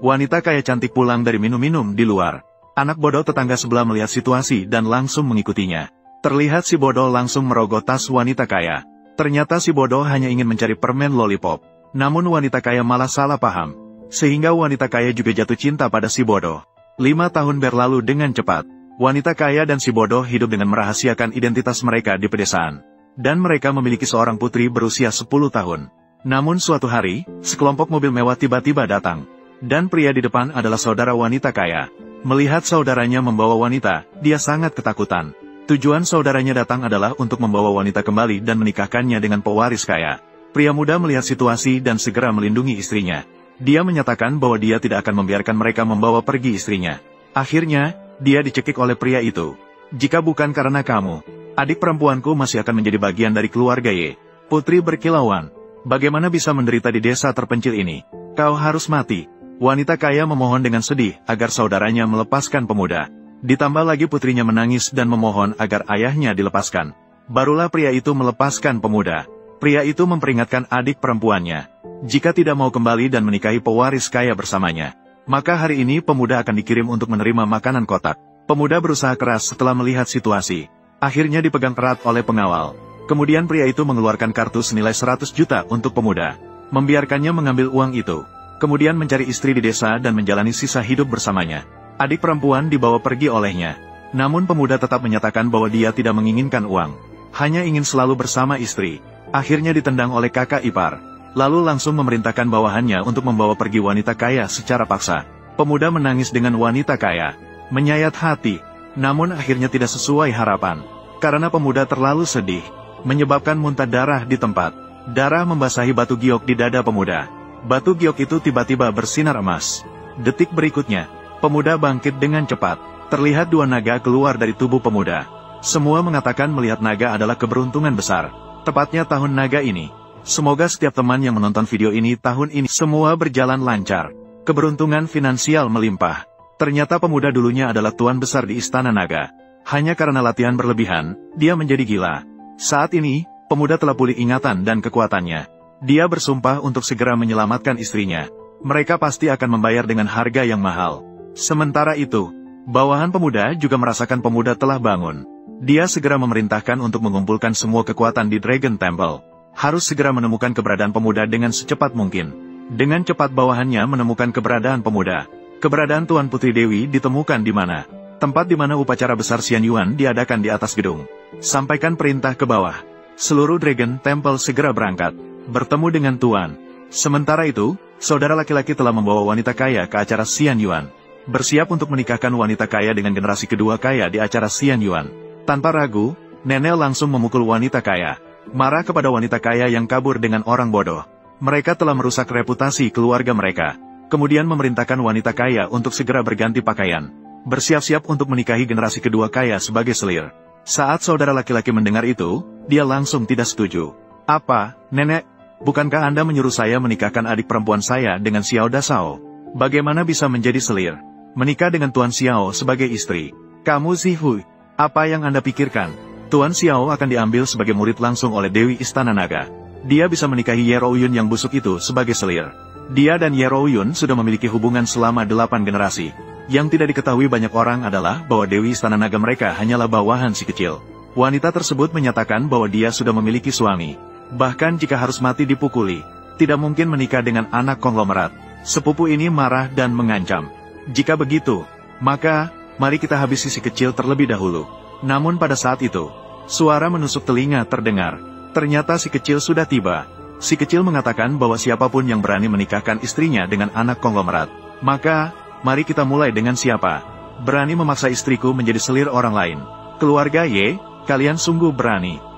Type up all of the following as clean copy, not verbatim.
Wanita kaya cantik pulang dari minum-minum di luar. Anak bodoh tetangga sebelah melihat situasi dan langsung mengikutinya. Terlihat si bodoh langsung merogoh tas wanita kaya. Ternyata si bodoh hanya ingin mencari permen lollipop. Namun wanita kaya malah salah paham. Sehingga wanita kaya juga jatuh cinta pada si bodoh. 5 tahun berlalu dengan cepat. Wanita kaya dan si bodoh hidup dengan merahasiakan identitas mereka di pedesaan. Dan mereka memiliki seorang putri berusia 10 tahun. Namun suatu hari, sekelompok mobil mewah tiba-tiba datang. Dan pria di depan adalah saudara wanita kaya. Melihat saudaranya membawa wanita, dia sangat ketakutan. Tujuan saudaranya datang adalah untuk membawa wanita kembali dan menikahkannya dengan pewaris kaya. Pria muda melihat situasi dan segera melindungi istrinya. Dia menyatakan bahwa dia tidak akan membiarkan mereka membawa pergi istrinya. Akhirnya, dia dicekik oleh pria itu. Jika bukan karena kamu, adik perempuanku masih akan menjadi bagian dari keluarga Y. Putri berkilauan. Bagaimana bisa menderita di desa terpencil ini? Kau harus mati. Wanita kaya memohon dengan sedih agar saudaranya melepaskan pemuda. Ditambah lagi putrinya menangis dan memohon agar ayahnya dilepaskan. Barulah pria itu melepaskan pemuda. Pria itu memperingatkan adik perempuannya. Jika tidak mau kembali dan menikahi pewaris kaya bersamanya, maka hari ini pemuda akan dikirim untuk menerima makanan kotak. Pemuda berusaha keras setelah melihat situasi. Akhirnya dipegang erat oleh pengawal. Kemudian pria itu mengeluarkan kartu senilai 100 juta untuk pemuda. Membiarkannya mengambil uang itu. Kemudian mencari istri di desa dan menjalani sisa hidup bersamanya. Adik perempuan dibawa pergi olehnya. Namun pemuda tetap menyatakan bahwa dia tidak menginginkan uang. Hanya ingin selalu bersama istri. Akhirnya ditendang oleh kakak ipar. Lalu langsung memerintahkan bawahannya untuk membawa pergi wanita kaya secara paksa. Pemuda menangis dengan wanita kaya. Menyayat hati. Namun akhirnya tidak sesuai harapan. Karena pemuda terlalu sedih. Menyebabkan muntah darah di tempat. Darah membasahi batu giok di dada pemuda. Batu giok itu tiba-tiba bersinar emas. Detik berikutnya, pemuda bangkit dengan cepat. Terlihat 2 naga keluar dari tubuh pemuda. Semua mengatakan melihat naga adalah keberuntungan besar. Tepatnya tahun naga ini. Semoga setiap teman yang menonton video ini tahun ini semua berjalan lancar. Keberuntungan finansial melimpah. Ternyata pemuda dulunya adalah tuan besar di Istana Naga. Hanya karena latihan berlebihan, dia menjadi gila. Saat ini, pemuda telah pulih ingatan dan kekuatannya. Dia bersumpah untuk segera menyelamatkan istrinya. Mereka pasti akan membayar dengan harga yang mahal. Sementara itu, bawahan pemuda juga merasakan pemuda telah bangun. Dia segera memerintahkan untuk mengumpulkan semua kekuatan di Dragon Temple. Harus segera menemukan keberadaan pemuda dengan secepat mungkin. Dengan cepat bawahannya menemukan keberadaan pemuda. Keberadaan Tuan Putri Dewi ditemukan di mana? Tempat di mana upacara besar Xian Yuan diadakan di atas gedung. Sampaikan perintah ke bawah. Seluruh Dragon Temple segera berangkat. Bertemu dengan Tuan. Sementara itu, saudara laki-laki telah membawa wanita kaya ke acara Xian Yuan. Bersiap untuk menikahkan wanita kaya dengan generasi kedua kaya di acara Xian Yuan. Tanpa ragu, nenek langsung memukul wanita kaya. Marah kepada wanita kaya yang kabur dengan orang bodoh. Mereka telah merusak reputasi keluarga mereka. Kemudian memerintahkan wanita kaya untuk segera berganti pakaian. Bersiap-siap untuk menikahi generasi kedua kaya sebagai selir. Saat saudara laki-laki mendengar itu, dia langsung tidak setuju. Apa, nenek? Bukankah Anda menyuruh saya menikahkan adik perempuan saya dengan Xiao Dasao? Bagaimana bisa menjadi selir? Menikah dengan Tuan Xiao sebagai istri. Kamu Zihui, apa yang Anda pikirkan? Tuan Xiao akan diambil sebagai murid langsung oleh Dewi Istana Naga. Dia bisa menikahi Ye Rouyun yang busuk itu sebagai selir. Dia dan Ye Rouyun sudah memiliki hubungan selama 8 generasi. Yang tidak diketahui banyak orang adalah bahwa Dewi Istana Naga mereka hanyalah bawahan si kecil. Wanita tersebut menyatakan bahwa dia sudah memiliki suami. Bahkan jika harus mati dipukuli, tidak mungkin menikah dengan anak konglomerat. Sepupu ini marah dan mengancam. Jika begitu, maka, mari kita habisi si kecil terlebih dahulu. Namun pada saat itu, suara menusuk telinga terdengar. Ternyata si kecil sudah tiba. Si kecil mengatakan bahwa siapapun yang berani menikahkan istrinya dengan anak konglomerat, maka, mari kita mulai dengan siapa berani memaksa istriku menjadi selir orang lain. Keluarga Ye, kalian sungguh berani.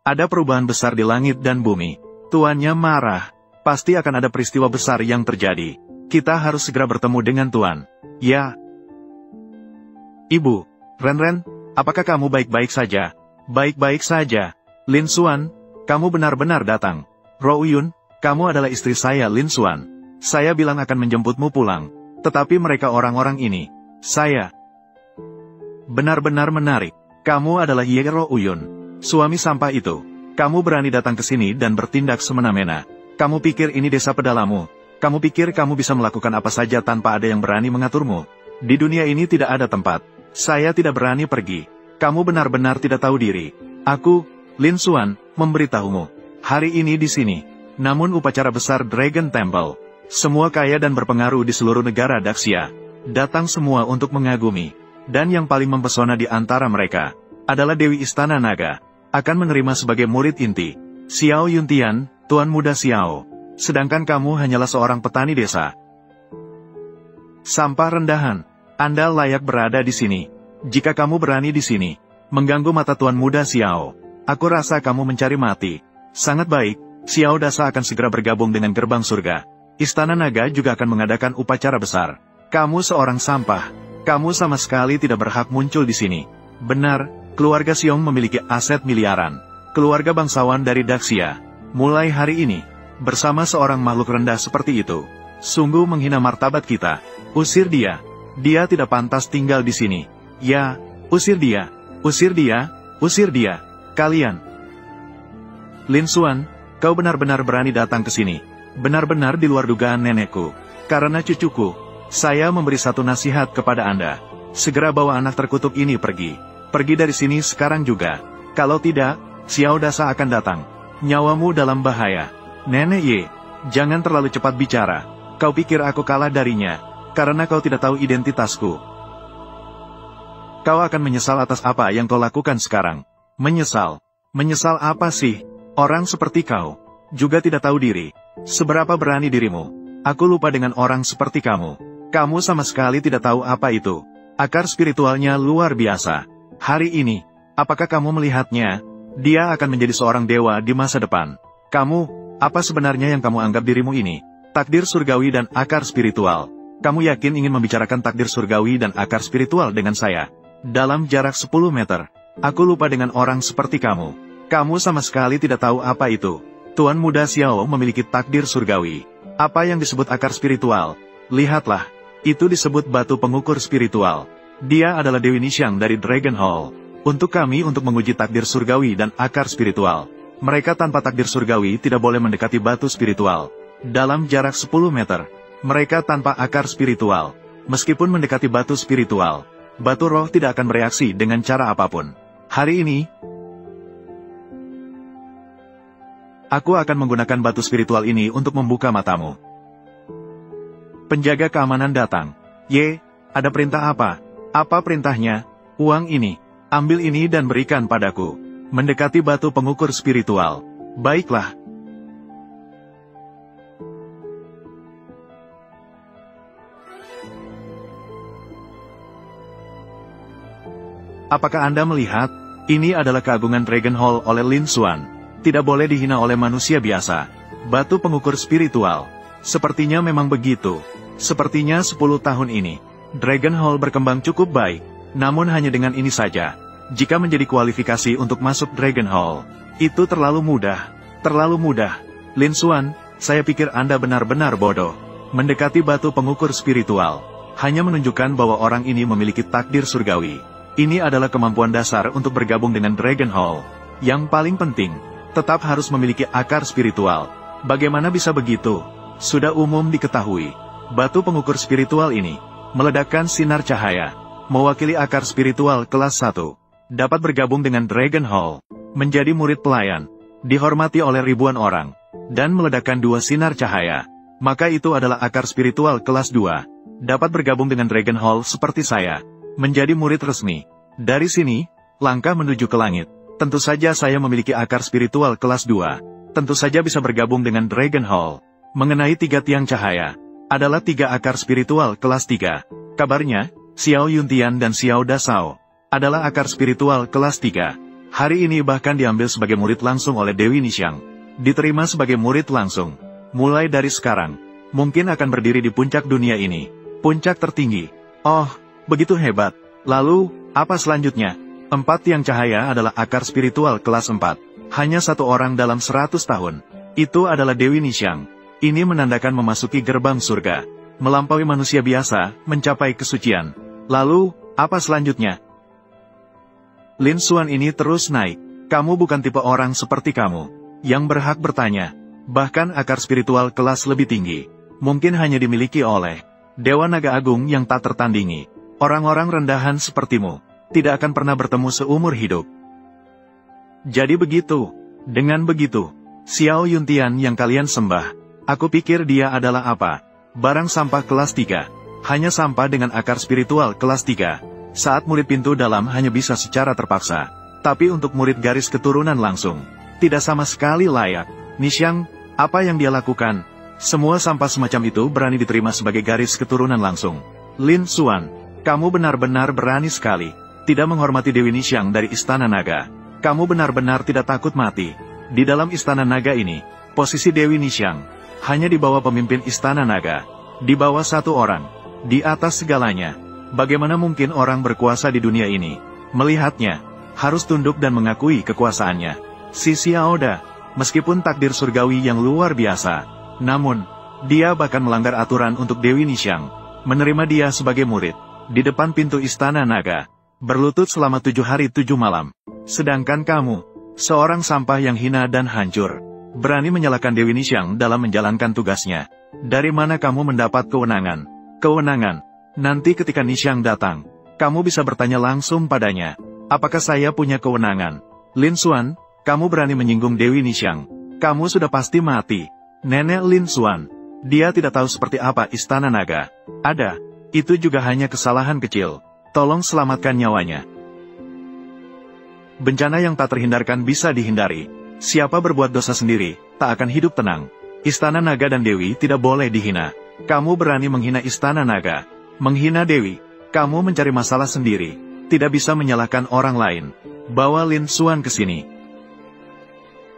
Ada perubahan besar di langit dan bumi. Tuannya marah. Pasti akan ada peristiwa besar yang terjadi. Kita harus segera bertemu dengan Tuan. Ya. Ibu, Ren, apakah kamu baik-baik saja? Baik-baik saja. Lin Xuan, kamu benar-benar datang. Rouyun, kamu adalah istri saya Lin Xuan. Saya bilang akan menjemputmu pulang. Tetapi mereka orang-orang ini. Saya. Benar-benar menarik. Kamu adalah Ye Rouyun. Suami sampah itu. Kamu berani datang ke sini dan bertindak semena-mena. Kamu pikir ini desa pedalamu? Kamu pikir kamu bisa melakukan apa saja tanpa ada yang berani mengaturmu? Di dunia ini tidak ada tempat. Saya tidak berani pergi. Kamu benar-benar tidak tahu diri. Aku, Lin Xuan, memberitahumu. Hari ini di sini. Namun upacara besar Dragon Temple. Semua kaya dan berpengaruh di seluruh negara Daxia. Datang semua untuk mengagumi. Dan yang paling mempesona di antara mereka adalah Dewi Istana Naga. Akan menerima sebagai murid inti. Xiao Yuntian, Tuan Muda Xiao. Sedangkan kamu hanyalah seorang petani desa. Sampah rendahan. Anda layak berada di sini. Jika kamu berani di sini, mengganggu mata Tuan Muda Xiao, aku rasa kamu mencari mati. Sangat baik, Xiao Dasa akan segera bergabung dengan gerbang surga. Istana Naga juga akan mengadakan upacara besar. Kamu seorang sampah. Kamu sama sekali tidak berhak muncul di sini. Benar, keluarga Xiong memiliki aset miliaran. Keluarga bangsawan dari Daxia. Mulai hari ini, bersama seorang makhluk rendah seperti itu, sungguh menghina martabat kita. Usir dia. Dia tidak pantas tinggal di sini. Ya, usir dia. Usir dia. Usir dia. Kalian. Lin Xuan, kau benar-benar berani datang ke sini. Benar-benar di luar dugaan nenekku. Karena cucuku, saya memberi satu nasihat kepada Anda. Segera bawa anak terkutuk ini pergi. Pergi dari sini sekarang juga. Kalau tidak, Xiao Dasa akan datang. Nyawamu dalam bahaya. Nenek Ye, jangan terlalu cepat bicara. Kau pikir aku kalah darinya, karena kau tidak tahu identitasku. Kau akan menyesal atas apa yang kau lakukan sekarang. Menyesal? Menyesal apa sih? Orang seperti kau juga tidak tahu diri. Seberapa berani dirimu? Aku lupa dengan orang seperti kamu. Kamu sama sekali tidak tahu apa itu. Akar spiritualnya luar biasa. Hari ini, apakah kamu melihatnya? Dia akan menjadi seorang dewa di masa depan. Kamu, apa sebenarnya yang kamu anggap dirimu ini? Takdir surgawi dan akar spiritual. Kamu yakin ingin membicarakan takdir surgawi dan akar spiritual dengan saya? Dalam jarak 10 meter. Aku lupa dengan orang seperti kamu. Kamu sama sekali tidak tahu apa itu. Tuan Muda Xiao memiliki takdir surgawi. Apa yang disebut akar spiritual? Lihatlah. Itu disebut batu pengukur spiritual. Dia adalah Dewi Nixiang dari Dragon Hall. Untuk kami untuk menguji takdir surgawi dan akar spiritual. Mereka tanpa takdir surgawi tidak boleh mendekati batu spiritual. Dalam jarak 10 meter. Mereka tanpa akar spiritual. Meskipun mendekati batu spiritual, batu roh tidak akan bereaksi dengan cara apapun. Hari ini, aku akan menggunakan batu spiritual ini untuk membuka matamu. Penjaga keamanan datang. Ye, ada perintah apa? Apa perintahnya? Uang ini. Ambil ini dan berikan padaku. Mendekati batu pengukur spiritual. Baiklah. Apakah Anda melihat? Ini adalah keagungan Dragon Hall oleh Lin Xuan. Tidak boleh dihina oleh manusia biasa. Batu pengukur spiritual. Sepertinya memang begitu. Sepertinya 10 tahun ini, Dragon Hall berkembang cukup baik. Namun hanya dengan ini saja. Jika menjadi kualifikasi untuk masuk Dragon Hall, itu terlalu mudah. Terlalu mudah. Lin Xuan, saya pikir Anda benar-benar bodoh. Mendekati batu pengukur spiritual hanya menunjukkan bahwa orang ini memiliki takdir surgawi. Ini adalah kemampuan dasar untuk bergabung dengan Dragon Hall. Yang paling penting, tetap harus memiliki akar spiritual. Bagaimana bisa begitu? Sudah umum diketahui. Batu pengukur spiritual ini meledakkan sinar cahaya. Mewakili akar spiritual kelas 1. Dapat bergabung dengan Dragon Hall. Menjadi murid pelayan. Dihormati oleh ribuan orang. Dan meledakkan 2 sinar cahaya. Maka itu adalah akar spiritual kelas 2. Dapat bergabung dengan Dragon Hall seperti saya. Menjadi murid resmi. Dari sini, langkah menuju ke langit. Tentu saja saya memiliki akar spiritual kelas 2. Tentu saja bisa bergabung dengan Dragon Hall. Mengenai 3 tiang cahaya. Adalah 3 akar spiritual kelas 3. Kabarnya, Xiao Yuntian dan Xiao Dasao adalah akar spiritual kelas 3. Hari ini bahkan diambil sebagai murid langsung oleh Dewi Nixiang. Diterima sebagai murid langsung. Mulai dari sekarang, mungkin akan berdiri di puncak dunia ini. Puncak tertinggi. Oh, begitu hebat. Lalu, apa selanjutnya? 4 tiang cahaya adalah akar spiritual kelas 4. Hanya 1 orang dalam 100 tahun. Itu adalah Dewi Nixiang. Ini menandakan memasuki gerbang surga. Melampaui manusia biasa, mencapai kesucian. Lalu, apa selanjutnya? Lin Xuan ini terus naik. Kamu bukan tipe orang seperti kamu yang berhak bertanya. Bahkan akar spiritual kelas lebih tinggi, mungkin hanya dimiliki oleh Dewa Naga Agung yang tak tertandingi. Orang-orang rendahan sepertimu tidak akan pernah bertemu seumur hidup. Jadi begitu. Dengan begitu, Xiao Yuntian yang kalian sembah, aku pikir dia adalah apa? Barang sampah kelas 3. Hanya sampah dengan akar spiritual kelas 3. Saat murid pintu dalam hanya bisa secara terpaksa. Tapi untuk murid garis keturunan langsung, tidak sama sekali layak. Nixiang, apa yang dia lakukan? Semua sampah semacam itu berani diterima sebagai garis keturunan langsung. Lin Xuan, kamu benar-benar berani sekali. Tidak menghormati Dewi Nixiang dari Istana Naga. Kamu benar-benar tidak takut mati. Di dalam Istana Naga ini, posisi Dewi Nixiang hanya di bawah pemimpin Istana Naga. Di bawah satu orang. Di atas segalanya. Bagaimana mungkin orang berkuasa di dunia ini melihatnya, harus tunduk dan mengakui kekuasaannya. Si Xiaoda, meskipun takdir surgawi yang luar biasa, namun, dia bahkan melanggar aturan untuk Dewi Nixiang, menerima dia sebagai murid, di depan pintu Istana Naga, berlutut selama 7 hari 7 malam. Sedangkan kamu, seorang sampah yang hina dan hancur, berani menyalahkan Dewi Nixiang dalam menjalankan tugasnya. Dari mana kamu mendapat kewenangan? Kewenangan. Nanti ketika Nixiang datang, kamu bisa bertanya langsung padanya. Apakah saya punya kewenangan? Lin Xuan, kamu berani menyinggung Dewi Nixiang. Kamu sudah pasti mati. Nenek Lin Xuan, dia tidak tahu seperti apa Istana Naga. Ada, itu juga hanya kesalahan kecil. Tolong selamatkan nyawanya. Bencana yang tak terhindarkan bisa dihindari. Siapa berbuat dosa sendiri, tak akan hidup tenang. Istana Naga dan Dewi tidak boleh dihina. Kamu berani menghina Istana Naga, menghina Dewi. Kamu mencari masalah sendiri, tidak bisa menyalahkan orang lain. Bawa Lin Xuan ke sini.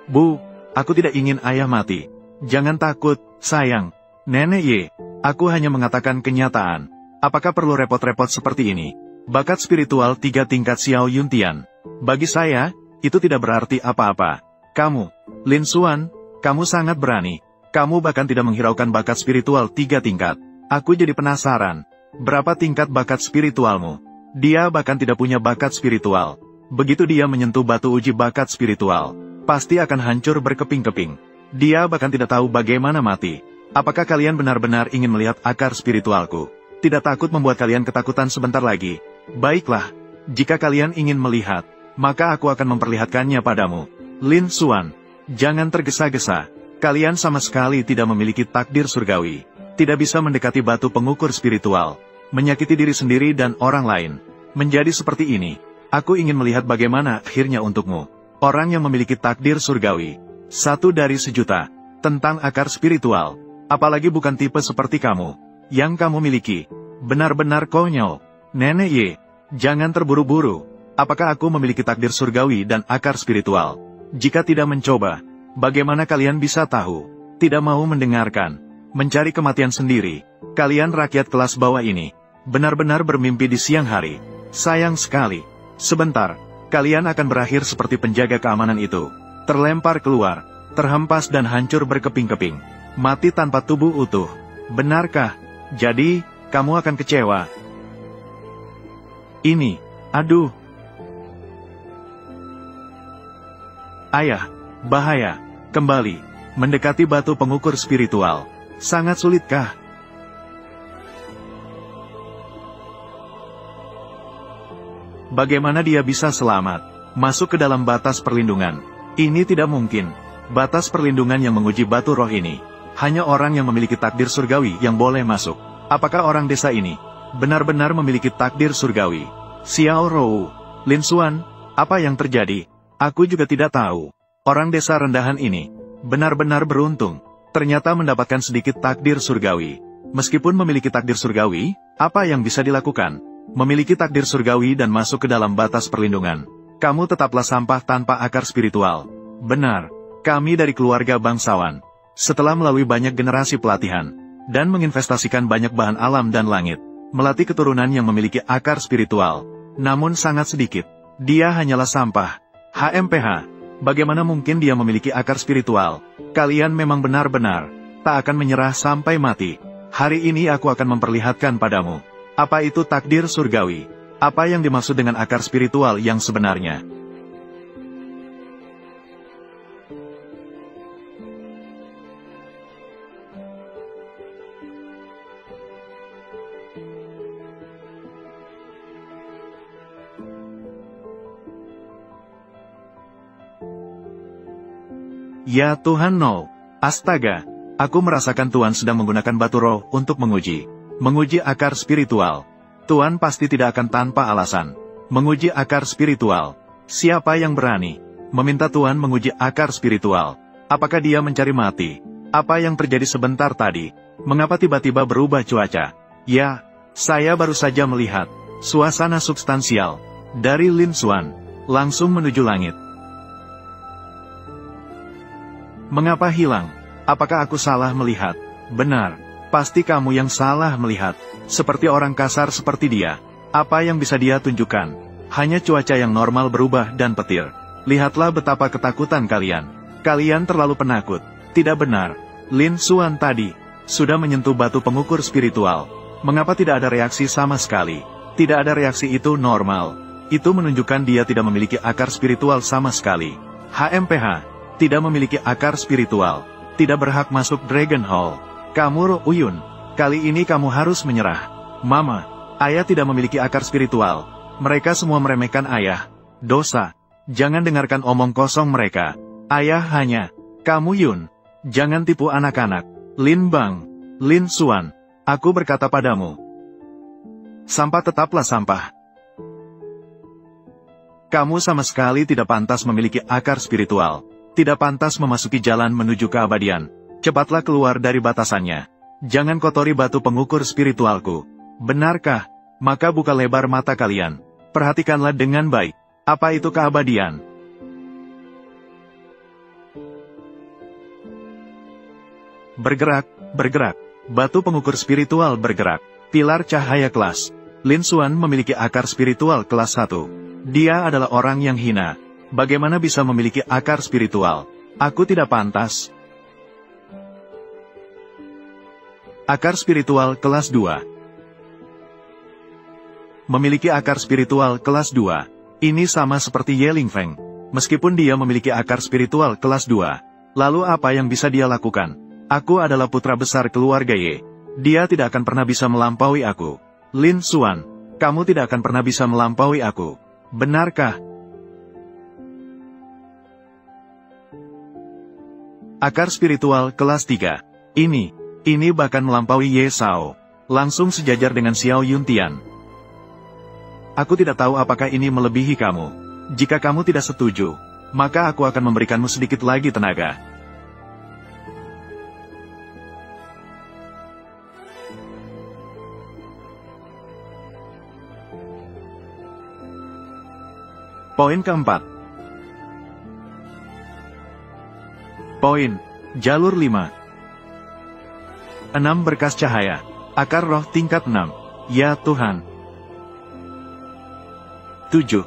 Bu, aku tidak ingin ayah mati. Jangan takut, sayang. Nenek Ye, aku hanya mengatakan kenyataan. Apakah perlu repot-repot seperti ini? Bakat spiritual 3 tingkat Xiao Yuntian. Bagi saya, itu tidak berarti apa-apa. Kamu, Lin Xuan, kamu sangat berani. Kamu bahkan tidak menghiraukan bakat spiritual 3 tingkat. Aku jadi penasaran. Berapa tingkat bakat spiritualmu? Dia bahkan tidak punya bakat spiritual. Begitu dia menyentuh batu uji bakat spiritual, pasti akan hancur berkeping-keping. Dia bahkan tidak tahu bagaimana mati. Apakah kalian benar-benar ingin melihat akar spiritualku? Tidak takut membuat kalian ketakutan sebentar lagi? Baiklah, jika kalian ingin melihat, maka aku akan memperlihatkannya padamu. Lin Xuan, jangan tergesa-gesa. Kalian sama sekali tidak memiliki takdir surgawi. Tidak bisa mendekati batu pengukur spiritual. Menyakiti diri sendiri dan orang lain. Menjadi seperti ini, aku ingin melihat bagaimana akhirnya untukmu. Orang yang memiliki takdir surgawi. 1 dari sejuta. Tentang akar spiritual. Apalagi bukan tipe seperti kamu. Yang kamu miliki. Benar-benar konyol. Nenek Ye, jangan terburu-buru. Apakah aku memiliki takdir surgawi dan akar spiritual? Jika tidak mencoba, bagaimana kalian bisa tahu? Tidak mau mendengarkan. Mencari kematian sendiri. Kalian rakyat kelas bawah ini benar-benar bermimpi di siang hari. Sayang sekali. Sebentar, kalian akan berakhir seperti penjaga keamanan itu. Terlempar keluar, terhempas dan hancur berkeping-keping. Mati tanpa tubuh utuh. Benarkah? Jadi, kamu akan kecewa. Ini, aduh. Ayah, bahaya. Kembali, mendekati batu pengukur spiritual. Sangat sulitkah? Bagaimana dia bisa selamat masuk ke dalam batas perlindungan? Ini tidak mungkin. Batas perlindungan yang menguji batu roh ini, hanya orang yang memiliki takdir surgawi yang boleh masuk. Apakah orang desa ini benar-benar memiliki takdir surgawi? Xiao Rou, Lin Xuan, apa yang terjadi? Aku juga tidak tahu. Orang desa rendahan ini benar-benar beruntung. Ternyata mendapatkan sedikit takdir surgawi. Meskipun memiliki takdir surgawi, apa yang bisa dilakukan? Memiliki takdir surgawi dan masuk ke dalam batas perlindungan. Kamu tetaplah sampah tanpa akar spiritual. Benar, kami dari keluarga bangsawan. Setelah melalui banyak generasi pelatihan, dan menginvestasikan banyak bahan alam dan langit, melatih keturunan yang memiliki akar spiritual. Namun sangat sedikit. Dia hanyalah sampah. HMPH, bagaimana mungkin dia memiliki akar spiritual? Kalian memang benar-benar tak akan menyerah sampai mati. Hari ini aku akan memperlihatkan padamu. Apa itu takdir surgawi? Apa yang dimaksud dengan akar spiritual yang sebenarnya? Ya Tuhan no. Astaga. Aku merasakan Tuhan sedang menggunakan batu roh untuk menguji akar spiritual. Tuhan pasti tidak akan tanpa alasan menguji akar spiritual. Siapa yang berani meminta Tuhan menguji akar spiritual? Apakah dia mencari mati? Apa yang terjadi sebentar tadi? Mengapa tiba-tiba berubah cuaca? Ya, saya baru saja melihat suasana substansial dari Lin Xuan langsung menuju langit. Mengapa hilang? Apakah aku salah melihat? Benar, pasti kamu yang salah melihat. Seperti orang kasar seperti dia. Apa yang bisa dia tunjukkan? Hanya cuaca yang normal berubah dan petir. Lihatlah betapa ketakutan kalian. Kalian terlalu penakut. Tidak benar. Lin Xuan tadi sudah menyentuh batu pengukur spiritual. Mengapa tidak ada reaksi sama sekali? Tidak ada reaksi itu normal. Itu menunjukkan dia tidak memiliki akar spiritual sama sekali. HMPH tidak memiliki akar spiritual. Tidak berhak masuk Dragon Hall. Kamu Ro Uyun, kali ini kamu harus menyerah. Mama, ayah tidak memiliki akar spiritual. Mereka semua meremehkan ayah. Dosa. Jangan dengarkan omong kosong mereka. Ayah hanya. Kamu Yun. Jangan tipu anak-anak. Lin Bang. Lin Xuan. Aku berkata padamu. Sampah tetaplah sampah. Kamu sama sekali tidak pantas memiliki akar spiritual. Tidak pantas memasuki jalan menuju keabadian. Cepatlah keluar dari batasannya. Jangan kotori batu pengukur spiritualku. Benarkah? Maka buka lebar mata kalian. Perhatikanlah dengan baik. Apa itu keabadian? Bergerak, bergerak. Batu pengukur spiritual bergerak. Pilar cahaya kelas. Lin Xuan memiliki akar spiritual kelas 1. Dia adalah orang yang hina. Bagaimana bisa memiliki akar spiritual? Aku tidak pantas. Akar spiritual kelas 2. Memiliki akar spiritual kelas 2. Ini sama seperti Ye Lingfeng. Meskipun dia memiliki akar spiritual kelas 2. Lalu apa yang bisa dia lakukan? Aku adalah putra besar keluarga Ye. Dia tidak akan pernah bisa melampaui aku. Lin Xuan, kamu tidak akan pernah bisa melampaui aku. Benarkah? Akar spiritual kelas 3. Ini bahkan melampaui Ye Sao. Langsung sejajar dengan Xiao Yuntian. Aku tidak tahu apakah ini melebihi kamu. Jika kamu tidak setuju, maka aku akan memberikanmu sedikit lagi tenaga. Poin keempat. Poin, jalur 5. 6 berkas cahaya. Akar roh tingkat 6. Ya Tuhan. 7.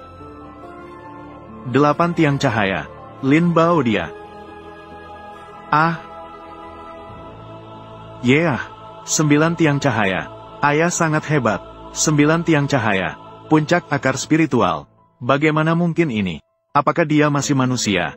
8 tiang cahaya. Lin Bao dia. Yeah. 9 tiang cahaya. Ayah sangat hebat. 9 tiang cahaya. Puncak akar spiritual. Bagaimana mungkin ini? Apakah dia masih manusia?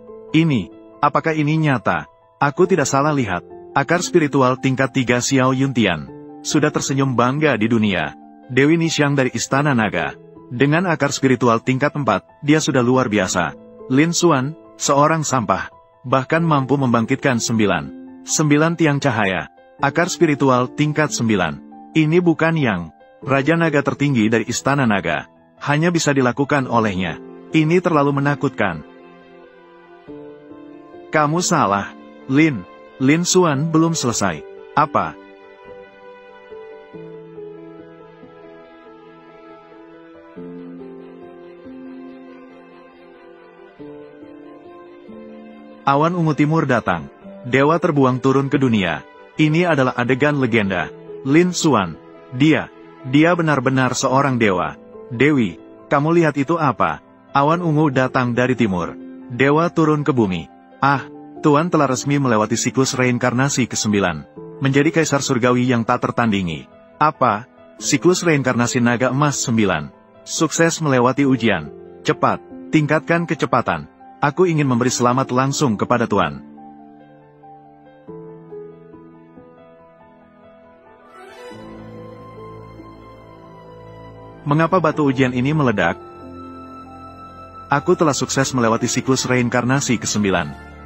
Apakah ini nyata? Aku tidak salah lihat. Akar spiritual tingkat 3 Xiao Yuntian. Sudah tersenyum bangga di dunia. Dewi Nixiang dari Istana Naga. Dengan akar spiritual tingkat 4, dia sudah luar biasa. Lin Xuan, seorang sampah. Bahkan mampu membangkitkan 9 tiang cahaya. Akar spiritual tingkat 9. Ini bukan yang Raja Naga tertinggi dari Istana Naga. Hanya bisa dilakukan olehnya. Ini terlalu menakutkan. Kamu salah, Lin. Lin Xuan belum selesai. Apa? Awan ungu timur datang. Dewa terbuang turun ke dunia. Ini adalah adegan legenda. Lin Xuan. Dia benar-benar seorang dewa. Dewi, kamu lihat itu apa? Awan ungu datang dari timur. Dewa turun ke bumi. Tuan telah resmi melewati siklus reinkarnasi ke-9. Menjadi kaisar surgawi yang tak tertandingi. Apa? Siklus reinkarnasi naga emas 9. Sukses melewati ujian. Cepat, tingkatkan kecepatan. Aku ingin memberi selamat langsung kepada Tuan. Mengapa batu ujian ini meledak? Aku telah sukses melewati siklus reinkarnasi ke-9.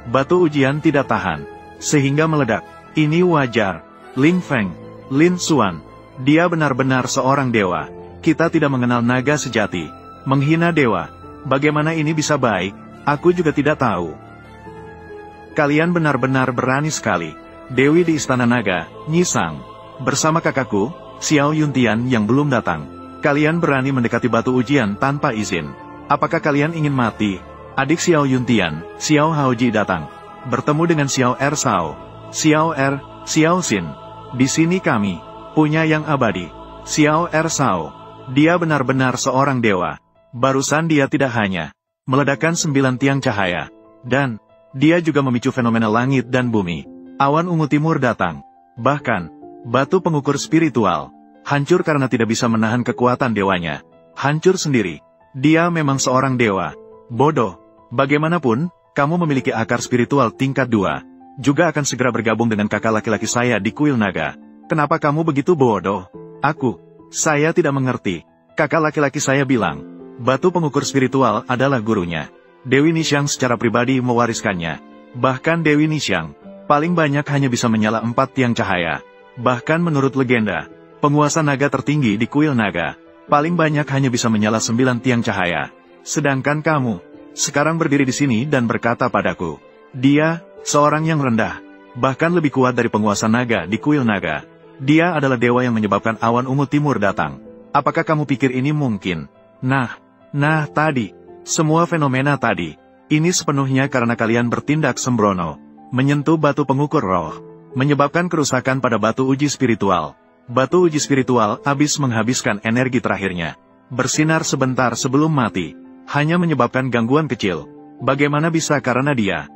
Batu ujian tidak tahan, sehingga meledak. Ini wajar. Ling Feng, Lin Xuan, dia benar-benar seorang dewa. Kita tidak mengenal naga sejati. Menghina dewa. Bagaimana ini bisa baik? Aku juga tidak tahu. Kalian benar-benar berani sekali. Dewi di Istana Naga, Nyisang, bersama kakakku, Xiao Yuntian yang belum datang. Kalian berani mendekati batu ujian tanpa izin. Apakah kalian ingin mati? Adik Xiao Yuntian, Xiao Haoji datang. Bertemu dengan Xiao Er Sao. Xiao Er, Xiao Xin. Di sini kami punya yang abadi. Xiao Er Sao. Dia benar-benar seorang dewa. Barusan dia tidak hanya meledakkan 9 tiang cahaya. Dan dia juga memicu fenomena langit dan bumi. Awan ungu timur datang. Bahkan, batu pengukur spiritual hancur karena tidak bisa menahan kekuatan dewanya. Hancur sendiri. Dia memang seorang dewa. Bodoh. Bagaimanapun, kamu memiliki akar spiritual tingkat 2. Juga akan segera bergabung dengan kakak laki-laki saya di kuil naga. Kenapa kamu begitu bodoh? Saya tidak mengerti. Kakak laki-laki saya bilang, batu pengukur spiritual adalah gurunya. Dewi Nixiang secara pribadi mewariskannya. Bahkan Dewi Nixiang paling banyak hanya bisa menyala 4 tiang cahaya. Bahkan menurut legenda, penguasa naga tertinggi di kuil naga paling banyak hanya bisa menyala 9 tiang cahaya. Sedangkan kamu sekarang berdiri di sini dan berkata padaku, dia seorang yang rendah, bahkan lebih kuat dari penguasa naga di kuil naga. Dia adalah dewa yang menyebabkan awan ungu timur datang. Apakah kamu pikir ini mungkin? Nah, tadi. Semua fenomena tadi, ini sepenuhnya karena kalian bertindak sembrono, menyentuh batu pengukur roh, menyebabkan kerusakan pada batu uji spiritual. Batu uji spiritual habis menghabiskan energi terakhirnya, bersinar sebentar sebelum mati, hanya menyebabkan gangguan kecil. Bagaimana bisa karena dia?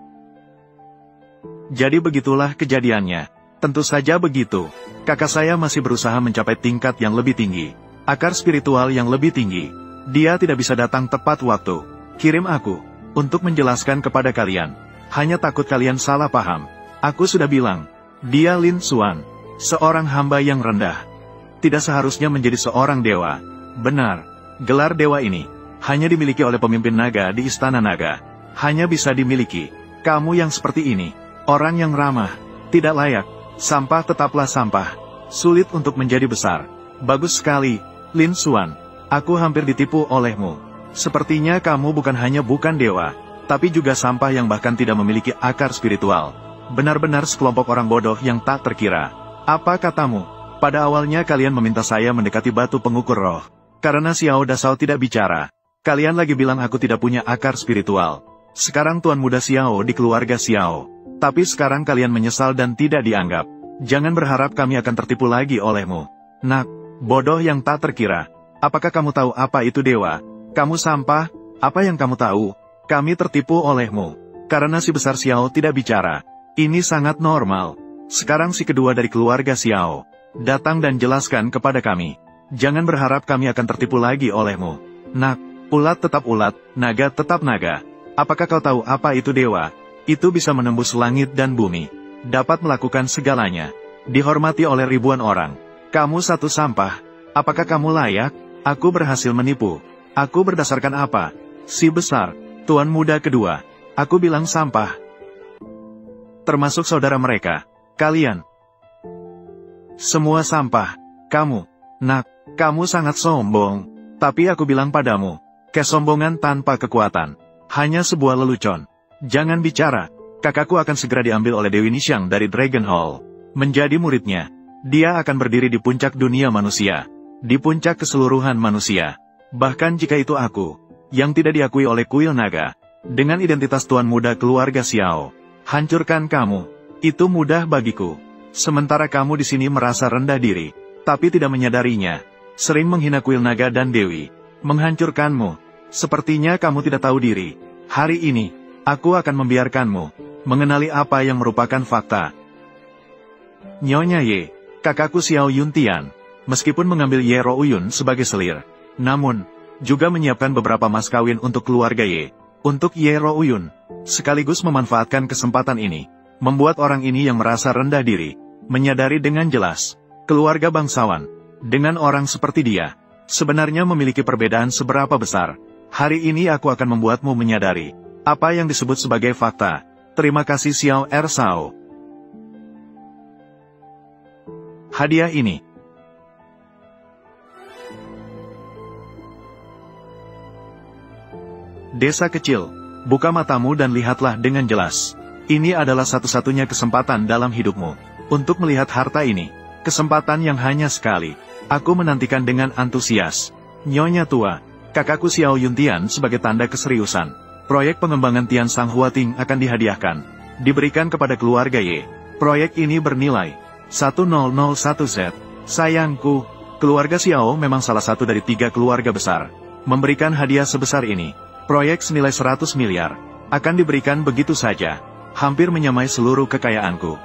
Jadi begitulah kejadiannya. Tentu saja begitu. Kakak saya masih berusaha mencapai tingkat yang lebih tinggi, akar spiritual yang lebih tinggi. Dia tidak bisa datang tepat waktu. Kirim aku untuk menjelaskan kepada kalian. Hanya takut kalian salah paham. Aku sudah bilang, dia Lin Xuan, seorang hamba yang rendah. Tidak seharusnya menjadi seorang dewa. Benar, gelar dewa ini hanya dimiliki oleh pemimpin naga di Istana Naga. Hanya bisa dimiliki. Kamu yang seperti ini, orang yang ramah, tidak layak, sampah tetaplah sampah. Sulit untuk menjadi besar. Bagus sekali, Lin Xuan. Aku hampir ditipu olehmu. Sepertinya kamu bukan hanya bukan dewa, tapi juga sampah yang bahkan tidak memiliki akar spiritual. Benar-benar sekelompok orang bodoh yang tak terkira. Apa katamu? Pada awalnya kalian meminta saya mendekati batu pengukur roh. Karena Xiao Dasao tidak bicara. Kalian lagi bilang aku tidak punya akar spiritual. Sekarang Tuan Muda Xiao di keluarga Xiao. Tapi sekarang kalian menyesal dan tidak dianggap. Jangan berharap kami akan tertipu lagi olehmu. Nak, bodoh yang tak terkira. Apakah kamu tahu apa itu dewa? Kamu sampah, apa yang kamu tahu? Kami tertipu olehmu. Karena si besar Xiao tidak bicara. Ini sangat normal. Sekarang si kedua dari keluarga Xiao datang dan jelaskan kepada kami. Jangan berharap kami akan tertipu lagi olehmu. Nak, ulat tetap ulat, naga tetap naga. Apakah kau tahu apa itu dewa? Itu bisa menembus langit dan bumi. Dapat melakukan segalanya. Dihormati oleh ribuan orang. Kamu satu sampah. Apakah kamu layak? Aku berhasil menipu. Aku berdasarkan apa? Si besar, Tuan Muda kedua. Aku bilang sampah. Termasuk saudara mereka. Kalian. Semua sampah. Kamu. Nak, kamu sangat sombong. Tapi aku bilang padamu, kesombongan tanpa kekuatan hanya sebuah lelucon. Jangan bicara. Kakakku akan segera diambil oleh Dewi Nixiang dari Dragon Hall. Menjadi muridnya. Dia akan berdiri di puncak dunia manusia. Di puncak keseluruhan manusia. Bahkan jika itu aku, yang tidak diakui oleh kuil naga, dengan identitas Tuan Muda keluarga Xiao, hancurkan kamu. Itu mudah bagiku. Sementara kamu di sini merasa rendah diri, tapi tidak menyadarinya. Sering menghina kuil naga dan dewi. Menghancurkanmu. Sepertinya kamu tidak tahu diri. Hari ini, aku akan membiarkanmu mengenali apa yang merupakan fakta. Nyonya Ye, kakakku Xiao Yuntian, meskipun mengambil Ye Rouyun sebagai selir, namun, juga menyiapkan beberapa mas kawin untuk keluarga Ye, untuk Ye Rouyun, sekaligus memanfaatkan kesempatan ini, membuat orang ini yang merasa rendah diri, menyadari dengan jelas, keluarga bangsawan, dengan orang seperti dia, sebenarnya memiliki perbedaan seberapa besar. Hari ini aku akan membuatmu menyadari, apa yang disebut sebagai fakta. Terima kasih Xiao Er Sao. Hadiah ini. Desa kecil, buka matamu dan lihatlah dengan jelas. Ini adalah satu-satunya kesempatan dalam hidupmu untuk melihat harta ini. Kesempatan yang hanya sekali. Aku menantikan dengan antusias. Nyonya tua, kakakku Xiao Yuntian sebagai tanda keseriusan. Proyek pengembangan Tian Sang Huating akan dihadiahkan. Diberikan kepada keluarga Ye. Proyek ini bernilai 1001Z. Sayangku, keluarga Xiao memang salah satu dari 3 keluarga besar. Memberikan hadiah sebesar ini. Proyek senilai 100 miliar. Akan diberikan begitu saja. Hampir menyamai seluruh kekayaanku.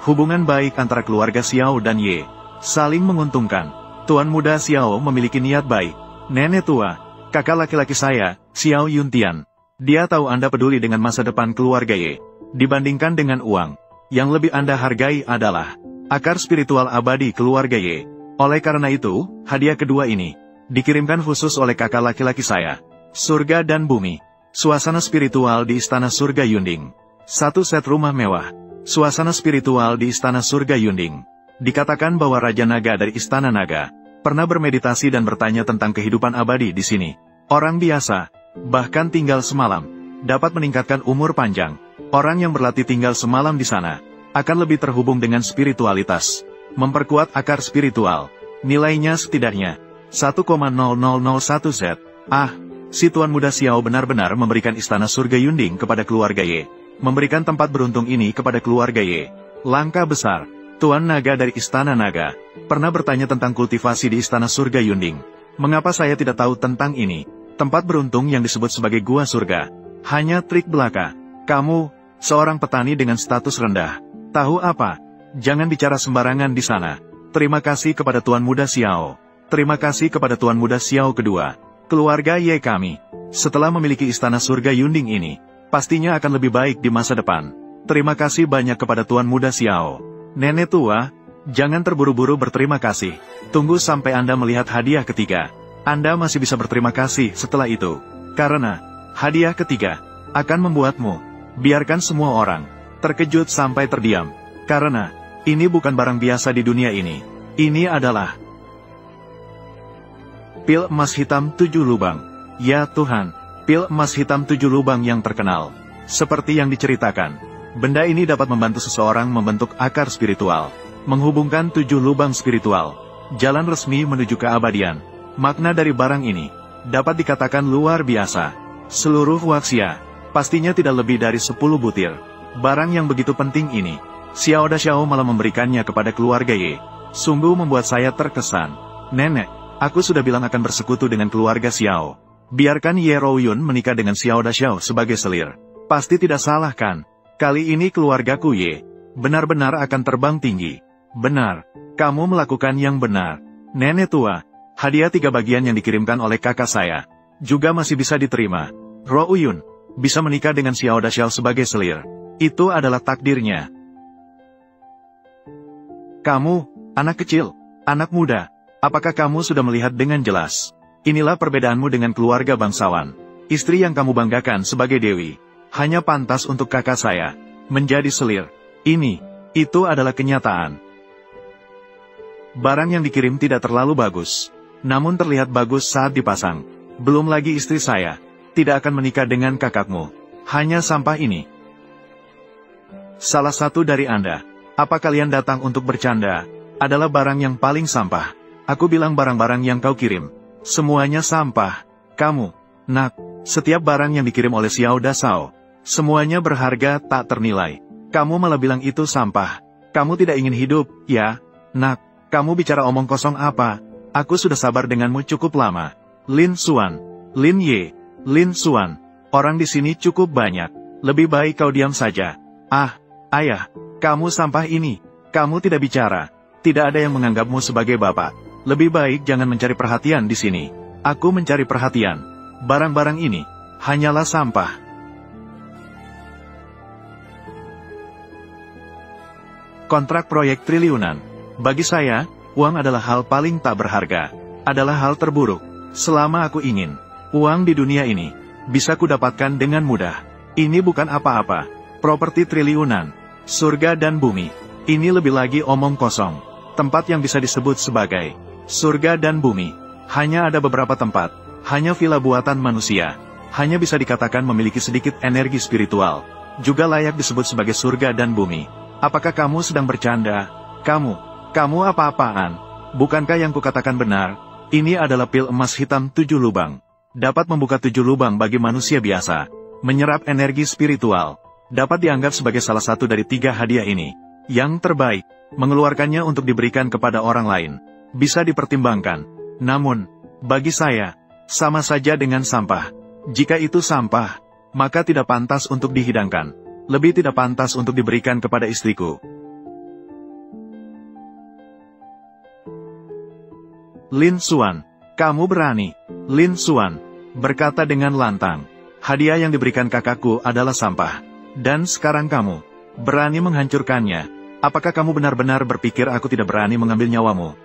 Hubungan baik antara keluarga Xiao dan Ye. Saling menguntungkan. Tuan muda Xiao memiliki niat baik. Nenek tua, kakak laki-laki saya, Xiao Yuntian. Dia tahu Anda peduli dengan masa depan keluarga Ye. Dibandingkan dengan uang, yang lebih Anda hargai adalah akar spiritual abadi keluarga Ye. Oleh karena itu, hadiah kedua ini dikirimkan khusus oleh kakak laki-laki saya. Surga dan bumi. Suasana spiritual di Istana Surga Yunding. 1 set rumah mewah. Suasana spiritual di Istana Surga Yunding. Dikatakan bahwa Raja Naga dari Istana Naga pernah bermeditasi dan bertanya tentang kehidupan abadi di sini. Orang biasa, bahkan tinggal semalam, dapat meningkatkan umur panjang. Orang yang berlatih tinggal semalam di sana akan lebih terhubung dengan spiritualitas. Memperkuat akar spiritual. Nilainya setidaknya 1,0001Z. Si Tuan Muda Xiao benar-benar memberikan Istana Surga Yunding kepada keluarga Ye. Memberikan tempat beruntung ini kepada keluarga Ye. Langkah besar. Tuan Naga dari Istana Naga pernah bertanya tentang kultivasi di Istana Surga Yunding. Mengapa saya tidak tahu tentang ini? Tempat beruntung yang disebut sebagai Gua Surga. Hanya trik belaka. Kamu, seorang petani dengan status rendah. Tahu apa? Jangan bicara sembarangan di sana. Terima kasih kepada Tuan Muda Xiao. Terima kasih kepada Tuan Muda Xiao kedua. Keluarga Ye kami, setelah memiliki Istana Surga Yunding ini, pastinya akan lebih baik di masa depan. Terima kasih banyak kepada Tuan Muda Xiao. Nenek tua, jangan terburu-buru berterima kasih. Tunggu sampai Anda melihat hadiah ketiga. Anda masih bisa berterima kasih setelah itu. Karena, hadiah ketiga akan membuatmu, biarkan semua orang terkejut sampai terdiam. Karena, ini bukan barang biasa di dunia ini. Ini adalah pil emas hitam 7 lubang. Ya Tuhan, pil emas hitam 7 lubang yang terkenal. Seperti yang diceritakan, benda ini dapat membantu seseorang membentuk akar spiritual. Menghubungkan 7 lubang spiritual. Jalan resmi menuju keabadian. Makna dari barang ini dapat dikatakan luar biasa. Seluruh waksia, pastinya tidak lebih dari 10 butir. Barang yang begitu penting ini, Xiao Da Xiao malah memberikannya kepada keluarga Ye. Sungguh membuat saya terkesan. Nenek, aku sudah bilang akan bersekutu dengan keluarga Xiao. Biarkan Ye Rouyun menikah dengan Xiao Da Xiao sebagai selir. Pasti tidak salah kan? Kali ini keluargaku Ye benar-benar akan terbang tinggi. Benar, kamu melakukan yang benar. Nenek tua, hadiah 3 bagian yang dikirimkan oleh kakak saya juga masih bisa diterima. Rouyun bisa menikah dengan Xiao Da Xiao sebagai selir. Itu adalah takdirnya. Kamu, anak kecil, anak muda, apakah kamu sudah melihat dengan jelas? Inilah perbedaanmu dengan keluarga bangsawan. Istri yang kamu banggakan sebagai dewi, hanya pantas untuk kakak saya menjadi selir. Itu adalah kenyataan. Barang yang dikirim tidak terlalu bagus, namun terlihat bagus saat dipasang. Belum lagi istri saya tidak akan menikah dengan kakakmu. Hanya sampah ini. Salah satu dari Anda, apa kalian datang untuk bercanda? Adalah barang yang paling sampah. Aku bilang barang-barang yang kau kirim semuanya sampah. Kamu, nak, setiap barang yang dikirim oleh Xiao Da Xiao, semuanya berharga tak ternilai. Kamu malah bilang itu sampah. Kamu tidak ingin hidup, ya? Nak, kamu bicara omong kosong apa? Aku sudah sabar denganmu cukup lama. Lin Xuan, Lin Ye, Lin Xuan, orang di sini cukup banyak. Lebih baik kau diam saja. Ayah, kamu sampah ini. Kamu tidak bicara. Tidak ada yang menganggapmu sebagai bapak. Lebih baik jangan mencari perhatian di sini. Aku mencari perhatian. Barang-barang ini hanyalah sampah. Kontrak proyek triliunan. Bagi saya, uang adalah hal paling tak berharga. Adalah hal terburuk. Selama aku ingin uang di dunia ini bisa kudapatkan dengan mudah. Ini bukan apa-apa. properti triliunan, surga dan bumi. Ini lebih lagi omong kosong. Tempat yang bisa disebut sebagai surga dan bumi. Hanya ada beberapa tempat, hanya villa buatan manusia. Hanya bisa dikatakan memiliki sedikit energi spiritual. Juga layak disebut sebagai surga dan bumi. Apakah kamu sedang bercanda? Kamu apa-apaan? Bukankah yang kukatakan benar? Ini adalah pil emas hitam 7 lubang. Dapat membuka 7 lubang bagi manusia biasa. Menyerap energi spiritual. Dapat dianggap sebagai salah satu dari 3 hadiah ini. Yang terbaik, mengeluarkannya untuk diberikan kepada orang lain. Bisa dipertimbangkan. Namun, bagi saya, sama saja dengan sampah. Jika itu sampah, maka tidak pantas untuk dihidangkan. Lebih tidak pantas untuk diberikan kepada istriku. Lin Xuan, kamu berani. Lin Xuan berkata dengan lantang, hadiah yang diberikan kakakku adalah sampah. Dan sekarang kamu berani menghancurkannya. Apakah kamu benar-benar berpikir aku tidak berani mengambil nyawamu?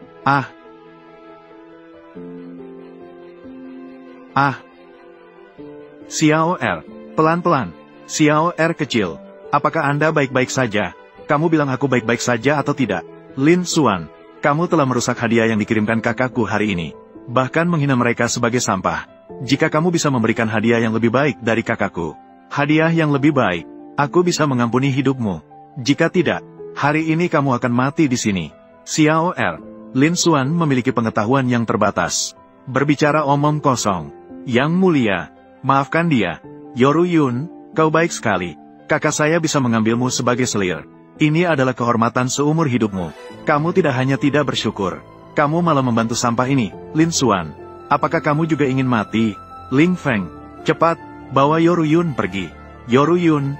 Xiao Er, pelan-pelan. Xiao Er kecil, apakah Anda baik-baik saja? Kamu bilang aku baik-baik saja atau tidak? Lin Xuan, kamu telah merusak hadiah yang dikirimkan kakakku hari ini. Bahkan menghina mereka sebagai sampah. Jika kamu bisa memberikan hadiah yang lebih baik dari kakakku, hadiah yang lebih baik, aku bisa mengampuni hidupmu. Jika tidak, hari ini kamu akan mati di sini. Xiao Er, Lin Xuan memiliki pengetahuan yang terbatas. Berbicara omong kosong. Yang mulia, maafkan dia. Yoru Yun, kau baik sekali. Kakak saya bisa mengambilmu sebagai selir. Ini adalah kehormatan seumur hidupmu. Kamu tidak hanya tidak bersyukur, kamu malah membantu sampah ini. Lin Xuan, apakah kamu juga ingin mati? Ling Feng, cepat, bawa Yoru Yun pergi. Yoru Yun,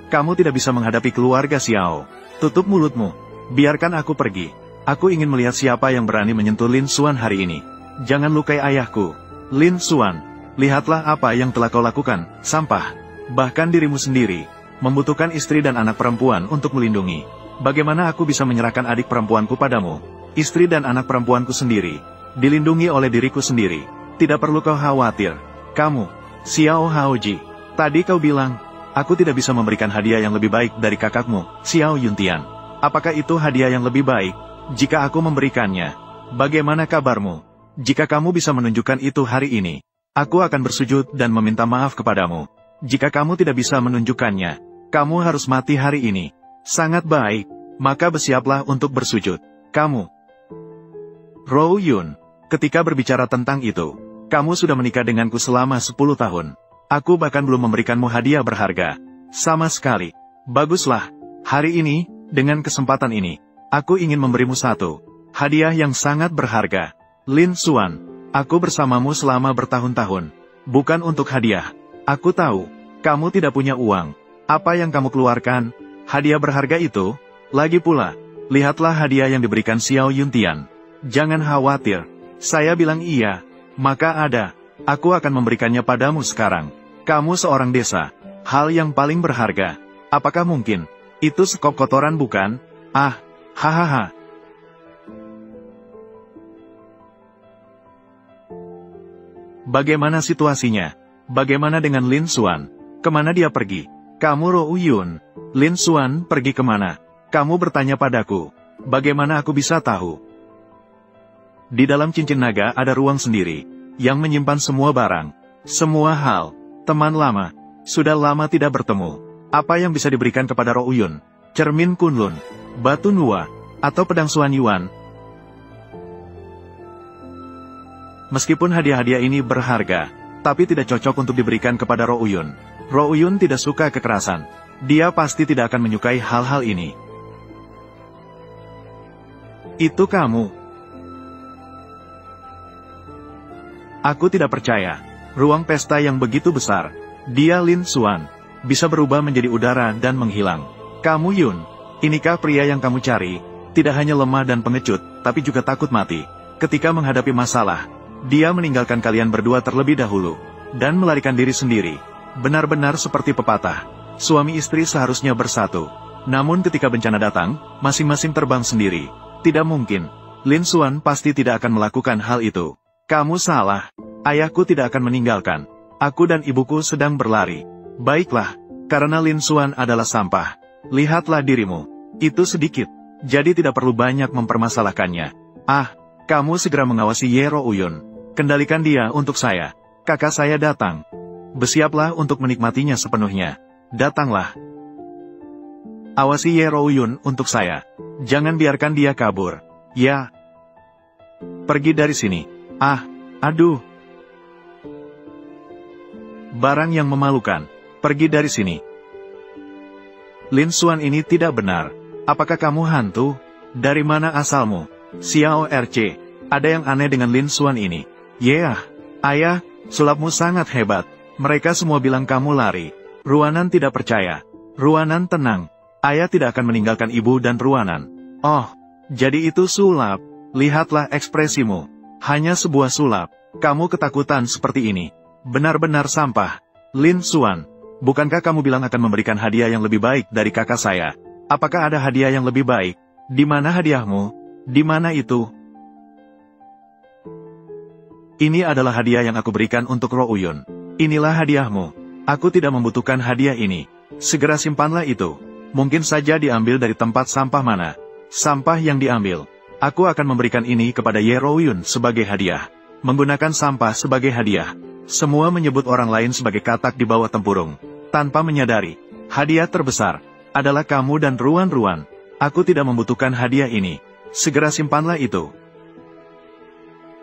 kamu tidak bisa menghadapi keluarga Xiao. Tutup mulutmu. Biarkan aku pergi. Aku ingin melihat siapa yang berani menyentuh Lin Xuan hari ini. Jangan lukai ayahku. Lin Xuan, lihatlah apa yang telah kau lakukan, sampah. Bahkan dirimu sendiri membutuhkan istri dan anak perempuan untuk melindungi. Bagaimana aku bisa menyerahkan adik perempuanku padamu? Istri dan anak perempuanku sendiri dilindungi oleh diriku sendiri. Tidak perlu kau khawatir. Kamu, Xiao Haoji, tadi kau bilang, aku tidak bisa memberikan hadiah yang lebih baik dari kakakmu, Xiao Yuntian. Apakah itu hadiah yang lebih baik? Jika aku memberikannya, bagaimana kabarmu? Jika kamu bisa menunjukkan itu hari ini, aku akan bersujud dan meminta maaf kepadamu. Jika kamu tidak bisa menunjukkannya, kamu harus mati hari ini. Sangat baik, maka bersiaplah untuk bersujud. Kamu, Rou Yun, ketika berbicara tentang itu, kamu sudah menikah denganku selama 10 tahun. Aku bahkan belum memberikanmu hadiah berharga. Sama sekali. Baguslah, hari ini, dengan kesempatan ini, aku ingin memberimu satu hadiah yang sangat berharga. Lin Xuan, aku bersamamu selama bertahun-tahun. Bukan untuk hadiah. Aku tahu, kamu tidak punya uang. Apa yang kamu keluarkan? Hadiah berharga itu? Lagi pula, lihatlah hadiah yang diberikan Xiao Yuntian. Jangan khawatir. Saya bilang iya, maka ada. Aku akan memberikannya padamu sekarang. Kamu seorang desa. Hal yang paling berharga. Apakah mungkin? Itu sekop kotoran bukan? Hahaha. Bagaimana situasinya? Bagaimana dengan Lin Xuan? Kemana dia pergi? Kamu Rou Yun. Lin Xuan pergi kemana? Kamu bertanya padaku. Bagaimana aku bisa tahu? Di dalam cincin naga ada ruang sendiri, yang menyimpan semua barang, semua hal. Teman lama, sudah lama tidak bertemu. Apa yang bisa diberikan kepada Rou Yun? Cermin Kunlun, batu Nua, atau pedang Xuan Yuan? Meskipun hadiah-hadiah ini berharga, tapi tidak cocok untuk diberikan kepada Rou Yun. Rou Yun tidak suka kekerasan. Dia pasti tidak akan menyukai hal-hal ini. Itu kamu. Aku tidak percaya. Ruang pesta yang begitu besar, dia Lin Xuan, bisa berubah menjadi udara dan menghilang. Kamu Yun, inikah pria yang kamu cari? Tidak hanya lemah dan pengecut, tapi juga takut mati. Ketika menghadapi masalah, dia meninggalkan kalian berdua terlebih dahulu, dan melarikan diri sendiri. Benar-benar seperti pepatah, suami istri seharusnya bersatu. Namun ketika bencana datang, masing-masing terbang sendiri. Tidak mungkin, Lin Xuan pasti tidak akan melakukan hal itu. Kamu salah, ayahku tidak akan meninggalkan. Aku dan ibuku sedang berlari. Baiklah, Karena Lin Xuan adalah sampah. Lihatlah dirimu. Itu sedikit. Jadi tidak perlu banyak mempermasalahkannya. Ah, kamu segera mengawasi Ye Rouyun. Kendalikan dia untuk saya. Kakak saya datang. Bersiaplah untuk menikmatinya sepenuhnya. Datanglah. Awasi Ye Rouyun untuk saya. Jangan biarkan dia kabur. Ya. Pergi dari sini. Ah, aduh. Barang yang memalukan. Pergi dari sini. Lin Xuan ini tidak benar. Apakah kamu hantu? Dari mana asalmu? Xiao RC. Ada yang aneh dengan Lin Xuan ini. Yeah. Ayah, sulapmu sangat hebat. Mereka semua bilang kamu lari. Ruanan tidak percaya. Ruanan tenang. Ayah tidak akan meninggalkan ibu dan Ruanan. Oh, jadi itu sulap. Lihatlah ekspresimu. Hanya sebuah sulap. Kamu ketakutan seperti ini. Benar-benar sampah. Lin Xuan. Bukankah kamu bilang akan memberikan hadiah yang lebih baik dari kakak saya? Apakah ada hadiah yang lebih baik? Di mana hadiahmu? Di mana itu? Ini adalah hadiah yang aku berikan untuk Rouyun. Inilah hadiahmu. Aku tidak membutuhkan hadiah ini. Segera simpanlah itu. Mungkin saja diambil dari tempat sampah mana. Sampah yang diambil. Aku akan memberikan ini kepada Ye Rouyun sebagai hadiah. Menggunakan sampah sebagai hadiah. Semua menyebut orang lain sebagai katak di bawah tempurung. Tanpa menyadari, hadiah terbesar adalah kamu dan Ruan-Ruan. Aku tidak membutuhkan hadiah ini. Segera simpanlah itu.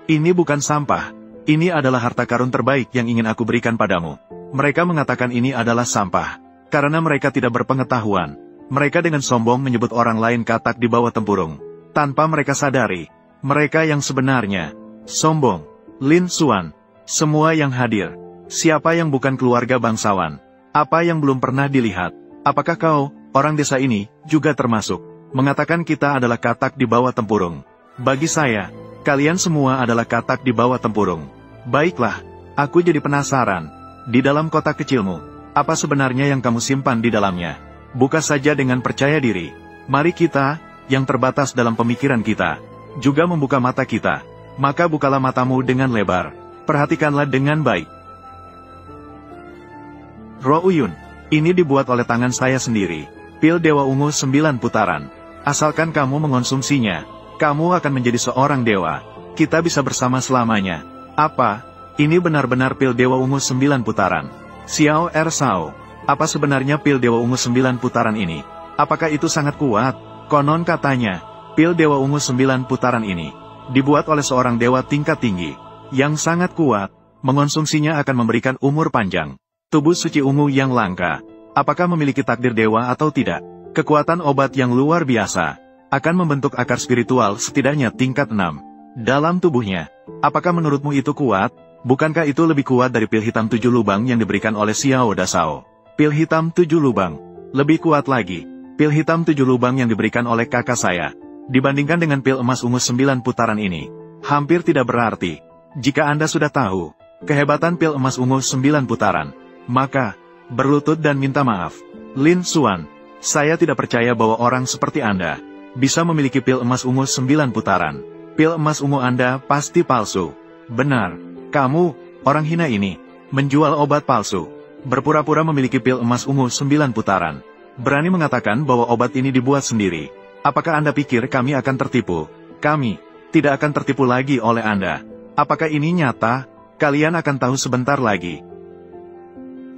Ini bukan sampah. Ini adalah harta karun terbaik yang ingin aku berikan padamu. Mereka mengatakan ini adalah sampah. Karena mereka tidak berpengetahuan. Mereka dengan sombong menyebut orang lain katak di bawah tempurung. Tanpa mereka sadari, mereka yang sebenarnya sombong. Lin Xuan. Semua yang hadir. Siapa yang bukan keluarga bangsawan? Apa yang belum pernah dilihat? Apakah kau, orang desa ini, juga termasuk? Mengatakan kita adalah katak di bawah tempurung. Bagi saya, kalian semua adalah katak di bawah tempurung. Baiklah, aku jadi penasaran. Di dalam kotak kecilmu, apa sebenarnya yang kamu simpan di dalamnya? Buka saja dengan percaya diri. Mari kita, yang terbatas dalam pemikiran kita, juga membuka mata kita. Maka bukalah matamu dengan lebar. Perhatikanlah dengan baik. Rouyun, ini dibuat oleh tangan saya sendiri. Pil Dewa Ungu 9 putaran. Asalkan kamu mengonsumsinya, kamu akan menjadi seorang dewa. Kita bisa bersama selamanya. Apa? Ini benar-benar pil Dewa Ungu 9 putaran. Xiao Er Sao. Apa sebenarnya pil Dewa Ungu 9 putaran ini? Apakah itu sangat kuat? Konon katanya, pil Dewa Ungu 9 putaran ini dibuat oleh seorang dewa tingkat tinggi yang sangat kuat. Mengonsumsinya akan memberikan umur panjang. Tubuh suci ungu yang langka. Apakah memiliki takdir dewa atau tidak? Kekuatan obat yang luar biasa akan membentuk akar spiritual setidaknya tingkat 6 dalam tubuhnya. Apakah menurutmu itu kuat? Bukankah itu lebih kuat dari pil hitam 7 lubang yang diberikan oleh Xiao Dasao? Pil hitam 7 lubang. Lebih kuat lagi. Pil hitam 7 lubang yang diberikan oleh kakak saya. Dibandingkan dengan pil emas ungu 9 putaran ini, hampir tidak berarti. Jika Anda sudah tahu kehebatan pil emas ungu 9 putaran, maka berlutut dan minta maaf. Lin Xuan, saya tidak percaya bahwa orang seperti Anda bisa memiliki pil emas ungu 9 putaran. Pil emas ungu Anda pasti palsu. Benar, kamu, orang hina ini, menjual obat palsu. Berpura-pura memiliki pil emas ungu 9 putaran. Berani mengatakan bahwa obat ini dibuat sendiri. Apakah Anda pikir kami akan tertipu? Kami tidak akan tertipu lagi oleh Anda. Apakah ini nyata? Kalian akan tahu sebentar lagi.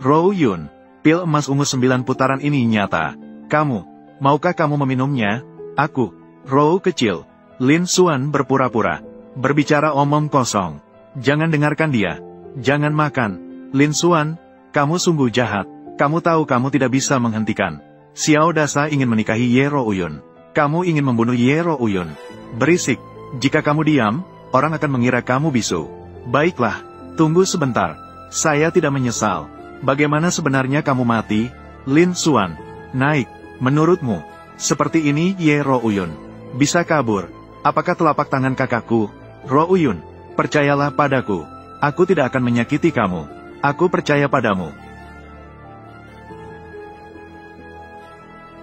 Rouyun, pil emas ungu 9 putaran ini nyata. Kamu, maukah kamu meminumnya? Aku, Rou kecil. Lin Xuan berpura-pura. Berbicara omong kosong. Jangan dengarkan dia. Jangan makan. Lin Xuan, kamu sungguh jahat. Kamu tahu kamu tidak bisa menghentikan. Xiao Dasa ingin menikahi Ye Rouyun. Kamu ingin membunuh Ye Rouyun. Berisik. Jika kamu diam, orang akan mengira kamu bisu. Baiklah, tunggu sebentar. Saya tidak menyesal. Bagaimana sebenarnya kamu mati? Lin Xuan, naik. Menurutmu, seperti ini Ye Rouyun bisa kabur? Apakah telapak tangan kakakku? Rouyun, percayalah padaku. Aku tidak akan menyakiti kamu. Aku percaya padamu.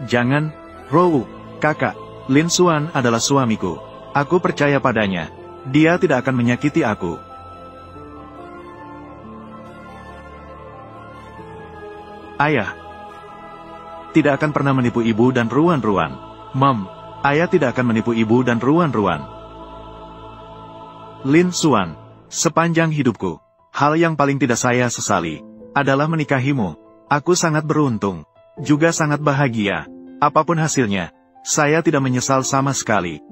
Jangan, Rou, kakak. Lin Xuan adalah suamiku. Aku percaya padanya. Dia tidak akan menyakiti aku. Ayah, tidak akan pernah menipu ibu dan Ruan-Ruan. Ayah tidak akan menipu ibu dan Ruan-Ruan. Lin Xuan, sepanjang hidupku, hal yang paling tidak saya sesali adalah menikahimu. Aku sangat beruntung, juga sangat bahagia. Apapun hasilnya, saya tidak menyesal sama sekali.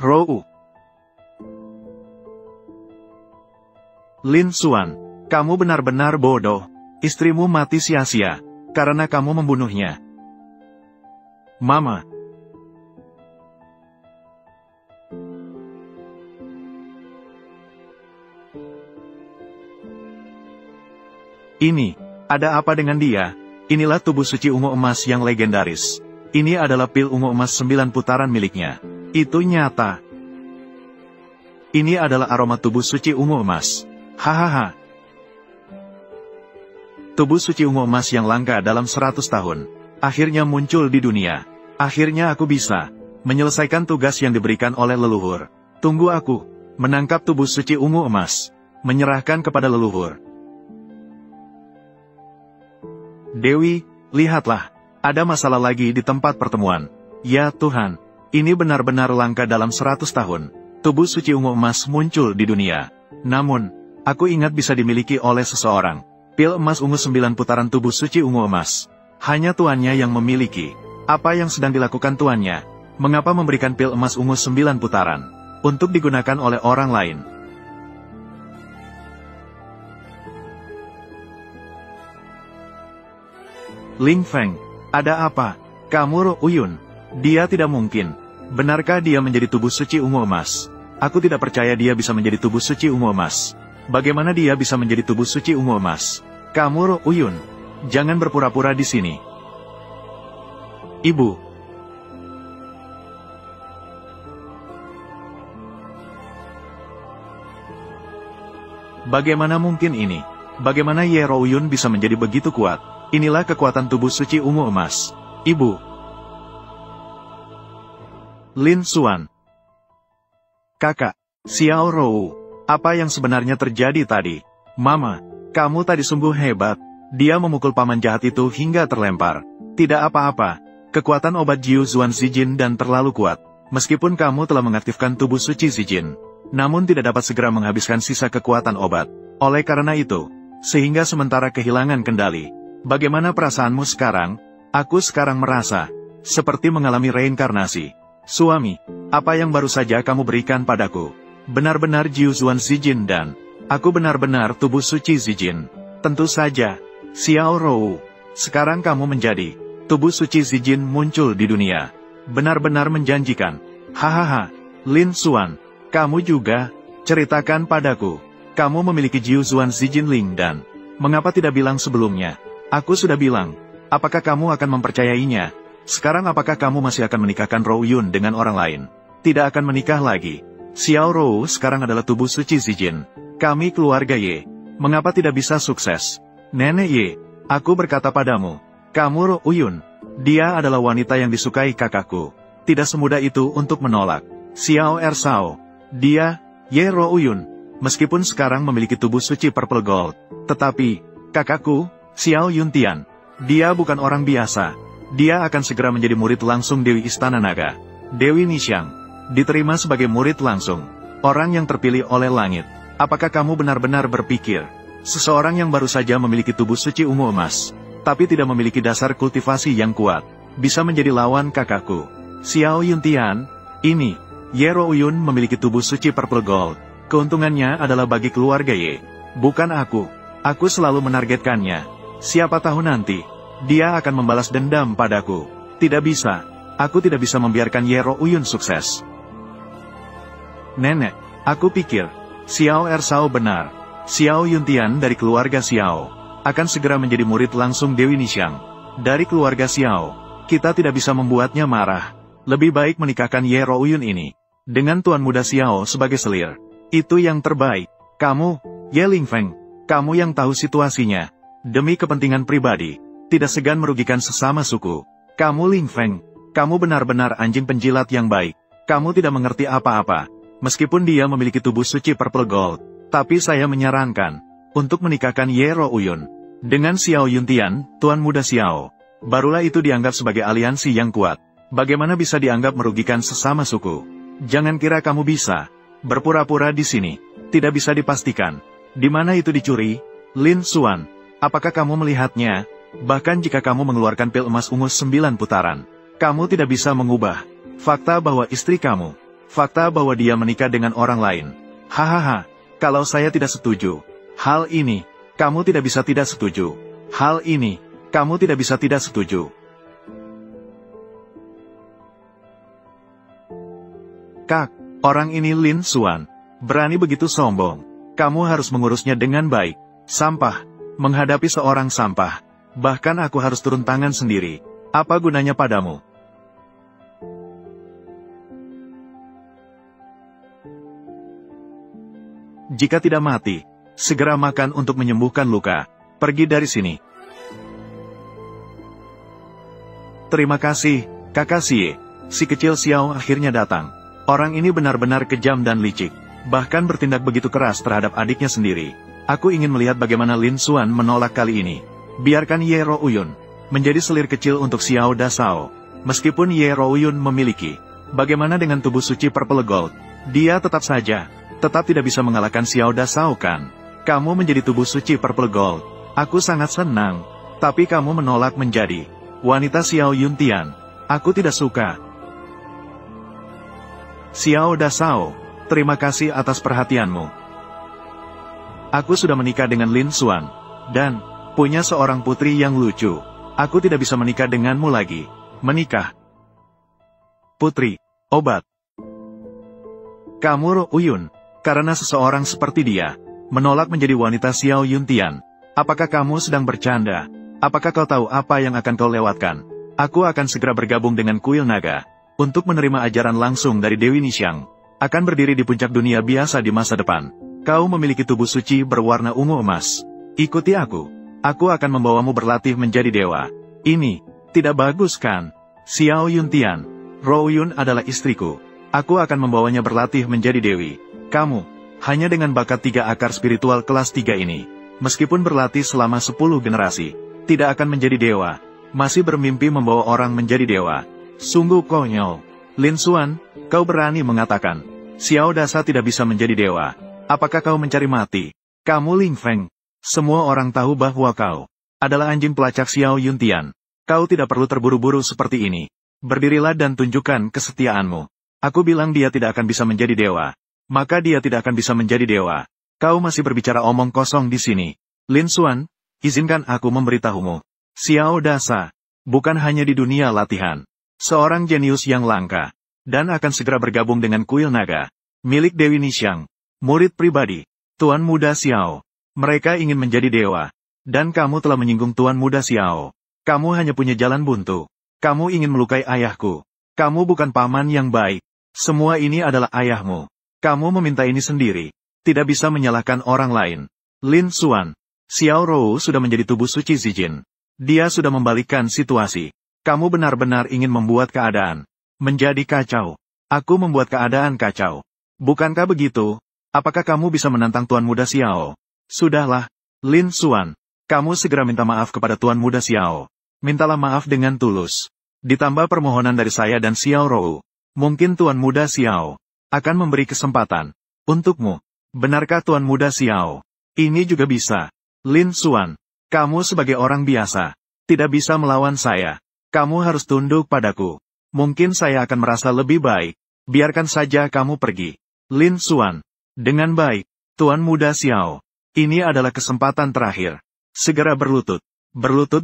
Rou. Lin Xuan, kamu benar-benar bodoh. Istrimu mati sia-sia karena kamu membunuhnya. Mama. Ini, ada apa dengan dia? Inilah tubuh suci ungu emas yang legendaris. Ini adalah pil ungu emas 9 putaran miliknya. Itu nyata. Ini adalah aroma tubuh suci ungu emas. Hahaha. Tubuh suci ungu emas yang langka dalam 100 tahun. Akhirnya muncul di dunia. Akhirnya aku bisa menyelesaikan tugas yang diberikan oleh leluhur. Tunggu aku menangkap tubuh suci ungu emas. Menyerahkan kepada leluhur. Dewi, lihatlah. Ada masalah lagi di tempat pertemuan. Ya Tuhan, ini benar-benar langka dalam 100 tahun. Tubuh suci ungu emas muncul di dunia. Namun, aku ingat bisa dimiliki oleh seseorang. Pil emas ungu 9 putaran tubuh suci ungu emas. Hanya tuannya yang memiliki. Apa yang sedang dilakukan tuannya? Mengapa memberikan pil emas ungu 9 putaran? Untuk digunakan oleh orang lain. Ling Feng, ada apa? Kamu Ro Uyun? Dia tidak mungkin. Benarkah dia menjadi tubuh suci ungu emas? Aku tidak percaya dia bisa menjadi tubuh suci ungu emas. Bagaimana dia bisa menjadi tubuh suci ungu emas? Kamu Ro Uyun, jangan berpura-pura di sini. Ibu. Bagaimana mungkin ini? Bagaimana Ye Ro Uyun bisa menjadi begitu kuat? Inilah kekuatan tubuh suci ungu emas. Ibu. Lin Xuan. Kakak, Xiao Rou, apa yang sebenarnya terjadi tadi? Mama, kamu tadi sungguh hebat. Dia memukul paman jahat itu hingga terlempar. Tidak apa-apa. Kekuatan obat Jiu Zuan Zijin dan terlalu kuat. Meskipun kamu telah mengaktifkan tubuh suci Zijin, namun tidak dapat segera menghabiskan sisa kekuatan obat. Oleh karena itu, sehingga sementara kehilangan kendali. Bagaimana perasaanmu sekarang? Aku sekarang merasa seperti mengalami reinkarnasi. Suami, apa yang baru saja kamu berikan padaku? Benar-benar Jiu Zuan Zijin dan aku benar-benar tubuh suci Zijin. Tentu saja, Xiao Rou. Sekarang kamu menjadi tubuh suci Zijin muncul di dunia. Benar-benar menjanjikan. Hahaha, Lin Xuan, kamu juga? Ceritakan padaku. Kamu memiliki Jiu Zuan Zijin Ling dan mengapa tidak bilang sebelumnya? Aku sudah bilang, apakah kamu akan mempercayainya? Sekarang apakah kamu masih akan menikahkan Rou Yun dengan orang lain? Tidak akan menikah lagi. Xiao Rou sekarang adalah tubuh suci Zijin. Kami keluarga Ye. Mengapa tidak bisa sukses? Nenek Ye, aku berkata padamu, kamu Rou Yun. Dia adalah wanita yang disukai kakakku. Tidak semudah itu untuk menolak. Xiao Ersao. Dia, Ye Rou Yun. Meskipun sekarang memiliki tubuh suci Purple Gold. Tetapi, kakakku, Xiao Yuntian, dia bukan orang biasa. Dia akan segera menjadi murid langsung Dewi Istana Naga. Dewi Nixiang, diterima sebagai murid langsung. Orang yang terpilih oleh langit. Apakah kamu benar-benar berpikir, seseorang yang baru saja memiliki tubuh suci ungu emas, tapi tidak memiliki dasar kultivasi yang kuat, bisa menjadi lawan kakakku? Xiao Yuntian, ini, Ye Ro Uyun memiliki tubuh suci Purple Gold. Keuntungannya adalah bagi keluarga Ye. Bukan aku. Aku selalu menargetkannya. Siapa tahu nanti, dia akan membalas dendam padaku. Tidak bisa. Aku tidak bisa membiarkan Ye Ro Uyun sukses. Nenek, aku pikir, Xiao Ersao benar. Xiao Yuntian dari keluarga Xiao akan segera menjadi murid langsung Dewi Nixiang. Dari keluarga Xiao, kita tidak bisa membuatnya marah. Lebih baik menikahkan Ye Ro Uyun ini dengan tuan muda Xiao sebagai selir. Itu yang terbaik. Kamu, Ye Ling Feng, kamu yang tahu situasinya. Demi kepentingan pribadi, tidak segan merugikan sesama suku. Kamu Ling Feng, kamu benar-benar anjing penjilat yang baik. Kamu tidak mengerti apa-apa. Meskipun dia memiliki tubuh suci Purple Gold, tapi saya menyarankan untuk menikahkan Ye Ro Uyun. Dengan Xiao Yuntian, Tuan Muda Xiao, barulah itu dianggap sebagai aliansi yang kuat. Bagaimana bisa dianggap merugikan sesama suku? Jangan kira kamu bisa berpura-pura di sini. Tidak bisa dipastikan. Di mana itu dicuri? Lin Xuan, apakah kamu melihatnya? Bahkan jika kamu mengeluarkan pil emas ungu 9 putaran, kamu tidak bisa mengubah fakta bahwa istri kamu, fakta bahwa dia menikah dengan orang lain. Hahaha, kalau saya tidak setuju. Hal ini, kamu tidak bisa tidak setuju. Hal ini, kamu tidak bisa tidak setuju. Kak, orang ini Lin Xuan, berani begitu sombong. Kamu harus mengurusnya dengan baik. Sampah, menghadapi seorang sampah. Bahkan aku harus turun tangan sendiri. Apa gunanya padamu? Jika tidak mati, segera makan untuk menyembuhkan luka. Pergi dari sini. Terima kasih, Kakak Xie. Si kecil Xiao akhirnya datang. Orang ini benar-benar kejam dan licik. Bahkan bertindak begitu keras terhadap adiknya sendiri. Aku ingin melihat bagaimana Lin Xuan menolak kali ini. Biarkan Ye Rouyun menjadi selir kecil untuk Xiao Dasao. Meskipun Ye Rouyun memiliki, bagaimana dengan tubuh suci Purple Gold? Dia tetap tidak bisa mengalahkan Xiao Dasao kan? Kamu menjadi tubuh suci Purple Gold. Aku sangat senang. Tapi kamu menolak menjadi wanita Xiao Yuntian. Aku tidak suka. Xiao Dasao, terima kasih atas perhatianmu. Aku sudah menikah dengan Lin Xuan, dan punya seorang putri yang lucu. Aku tidak bisa menikah denganmu lagi. Menikah. Putri, obat. Kamu Rouyun, karena seseorang seperti dia menolak menjadi wanita Xiao Yuntian. Apakah kamu sedang bercanda? Apakah kau tahu apa yang akan kau lewatkan? Aku akan segera bergabung dengan Kuil Naga untuk menerima ajaran langsung dari Dewi Nixiang. Akan berdiri di puncak dunia biasa di masa depan. Kau memiliki tubuh suci berwarna ungu emas. Ikuti aku. Aku akan membawamu berlatih menjadi dewa. Ini tidak bagus kan? Xiao Yuntian, Rouyun adalah istriku. Aku akan membawanya berlatih menjadi dewi. Kamu, hanya dengan bakat 3 akar spiritual kelas 3 ini, meskipun berlatih selama 10 generasi, tidak akan menjadi dewa. Masih bermimpi membawa orang menjadi dewa. Sungguh konyol. Lin Xuan, kau berani mengatakan, Xiao Dasa tidak bisa menjadi dewa. Apakah kau mencari mati? Kamu Ling Feng. Semua orang tahu bahwa kau adalah anjing pelacak Xiao Yuntian. Kau tidak perlu terburu-buru seperti ini. Berdirilah dan tunjukkan kesetiaanmu. Aku bilang dia tidak akan bisa menjadi dewa. Maka dia tidak akan bisa menjadi dewa. Kau masih berbicara omong kosong di sini. Lin Xuan, izinkan aku memberitahumu. Xiao Dasa, bukan hanya di dunia latihan. Seorang jenius yang langka. Dan akan segera bergabung dengan Kuil Naga. Milik Dewi Nixiang. Murid pribadi. Tuan Muda Xiao. Mereka ingin menjadi dewa. Dan kamu telah menyinggung Tuan Muda Xiao. Kamu hanya punya jalan buntu. Kamu ingin melukai ayahku. Kamu bukan paman yang baik. Semua ini adalah ayahmu. Kamu meminta ini sendiri. Tidak bisa menyalahkan orang lain. Lin Xuan. Xiao Rou sudah menjadi tubuh suci Zijin. Dia sudah membalikkan situasi. Kamu benar-benar ingin membuat keadaan menjadi kacau. Aku membuat keadaan kacau. Bukankah begitu? Apakah kamu bisa menantang Tuan Muda Xiao? Sudahlah, Lin Xuan. Kamu segera minta maaf kepada Tuan Muda Xiao. Mintalah maaf dengan tulus. Ditambah permohonan dari saya dan Xiao Rou. Mungkin Tuan Muda Xiao akan memberi kesempatan untukmu. Benarkah Tuan Muda Xiao? Ini juga bisa. Lin Xuan, kamu sebagai orang biasa tidak bisa melawan saya. Kamu harus tunduk padaku. Mungkin saya akan merasa lebih baik. Biarkan saja kamu pergi. Lin Xuan, dengan baik, Tuan Muda Xiao. Ini adalah kesempatan terakhir. Segera berlutut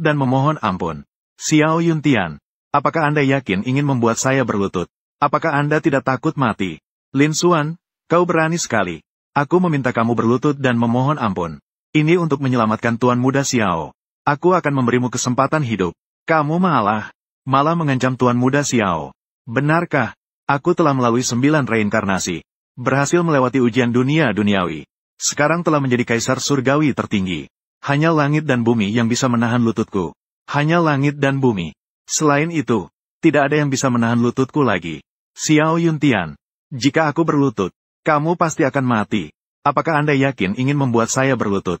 dan memohon ampun. Xiao Yuntian, apakah Anda yakin ingin membuat saya berlutut? Apakah Anda tidak takut mati? Lin Xuan, kau berani sekali. Aku meminta kamu berlutut dan memohon ampun. Ini untuk menyelamatkan Tuan Muda Xiao. Aku akan memberimu kesempatan hidup. Kamu malah mengancam Tuan Muda Xiao. Benarkah? Aku telah melalui 9 reinkarnasi. Berhasil melewati ujian dunia duniawi. Sekarang telah menjadi kaisar surgawi tertinggi. Hanya langit dan bumi yang bisa menahan lututku. Hanya langit dan bumi. Selain itu, tidak ada yang bisa menahan lututku lagi. Xiao Yuntian, jika aku berlutut, kamu pasti akan mati. Apakah Anda yakin ingin membuat saya berlutut?